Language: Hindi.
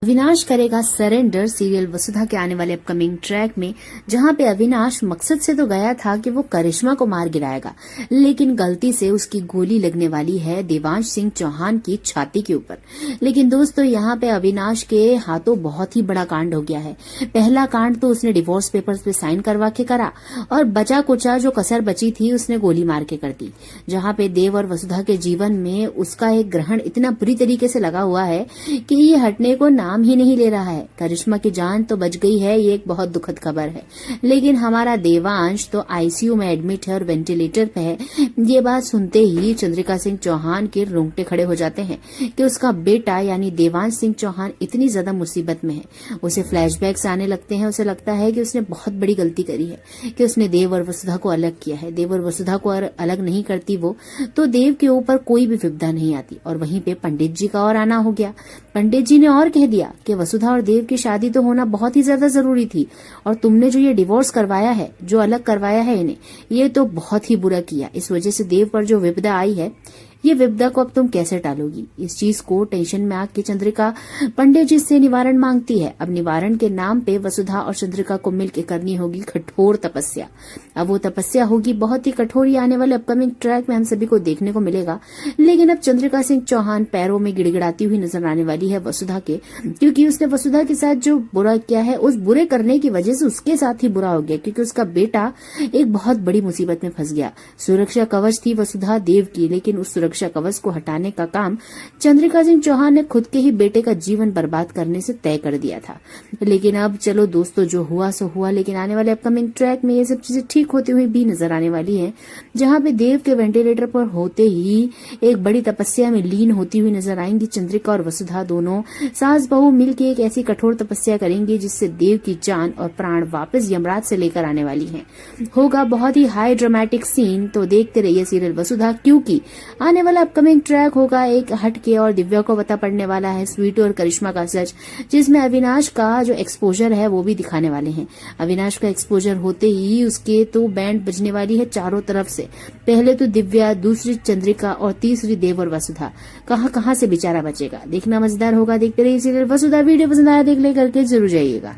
अविनाश करेगा सरेंडर सीरियल वसुधा के आने वाले अपकमिंग ट्रैक में, जहां पे अविनाश मकसद से तो गया था कि वो करिश्मा को मार गिराएगा, लेकिन गलती से उसकी गोली लगने वाली है देवांश सिंह चौहान की छाती के ऊपर। लेकिन दोस्तों यहाँ पे अविनाश के हाथों बहुत ही बड़ा कांड हो गया है। पहला कांड तो उसने डिवोर्स पेपर्स पे साइन करवा के करा, और बचा कुचा जो कसर बची थी उसने गोली मार के कर दी। जहाँ पे देव और वसुधा के जीवन में उसका एक ग्रहण इतना बुरी तरीके से लगा हुआ है कि ये हटने को नाम ही नहीं ले रहा है। करिश्मा की जान तो बच गई है, ये एक बहुत दुखद खबर है, लेकिन हमारा देवांश तो आईसीयू में एडमिट है और वेंटिलेटर पे है। ये बात सुनते ही चंद्रिका सिंह चौहान के रोंगटे खड़े हो जाते हैं कि उसका बेटा यानी देवांश सिंह चौहान इतनी ज्यादा मुसीबत में है। उसे फ्लैशबैक्स आने लगते हैं। उसे लगता है कि उसने बहुत बड़ी गलती करी है कि उसने देव और वसुधा को अलग किया है। देव और वसुधा को अलग नहीं करती वो तो देव के ऊपर कोई भी विपदा नहीं आती। और वहीं पे पंडित जी का और आना हो गया। पंडित जी ने और कह दिया कि वसुधा और देव की शादी तो होना बहुत ही ज्यादा जरूरी थी, और तुमने जो ये डिवोर्स करवाया है, जो अलग करवाया है इन्हें, ये तो बहुत ही बुरा किया। इस वजह से देव पर जो विपदा आई है, ये विपदा को अब तुम कैसे टालोगी? इस चीज को टेंशन में आके चंद्रिका पंडित जी से निवारण मांगती है। अब निवारण के नाम पे वसुधा और चंद्रिका को मिलकर करनी होगी कठोर तपस्या। अब वो तपस्या होगी बहुत ही कठोर। ही आने वाले अपकमिंग ट्रैक में हम सभी को देखने को मिलेगा। लेकिन अब चंद्रिका सिंह चौहान पैरों में गिड़गिड़ाती हुई नजर आने वाली है वसुधा के, क्योंकि उसने वसुधा के साथ जो बुरा किया है, उस बुरे करने की वजह से उसके साथ ही बुरा हो गया, क्योंकि उसका बेटा एक बहुत बड़ी मुसीबत में फंस गया। सुरक्षा कवच थी वसुधा देव की, लेकिन उस सुरक्षा कवच को हटाने का काम चंद्रिका सिंह चौहान ने खुद के ही बेटे का जीवन बर्बाद करने से तय कर दिया था। लेकिन अब चलो दोस्तों, जो हुआ सो हुआ। लेकिन आने वाले अपकमिंग ट्रैक में ये सब चीजें ठीक होती हुई भी नजर आने वाली हैं, जहां पे देव के वेंटिलेटर पर होते ही एक बड़ी तपस्या में लीन होती हुई नजर आएंगी। चंद्रिका और वसुधा दोनों सास बहू मिलकर एक ऐसी कठोर तपस्या करेंगी जिससे देव की जान और प्राण वापस यमराज से लेकर आने वाली है। होगा बहुत ही हाई ड्रामेटिक सीन। तो देखते रहिए सीरियल वसुधा, क्योंकि आने वाला अपकमिंग ट्रैक होगा एक हटके और दिव्या को पता पड़ने वाला है स्वीटू और करिश्मा का सच, जिसमें अविनाश का जो एक्सपोजर है वो भी दिखाने वाले हैं। अविनाश का एक्सपोजर होते ही उसके तो बैंड बजने वाली है चारों तरफ से। पहले तो दिव्या, दूसरी चंद्रिका और तीसरी देव और वसुधा। कहां से बेचारा बचेगा? देखना मजेदार होगा। देखते रहिए सीरियल वसुधा। वीडियो पसंद आया देख ले करके जरूर जाइएगा।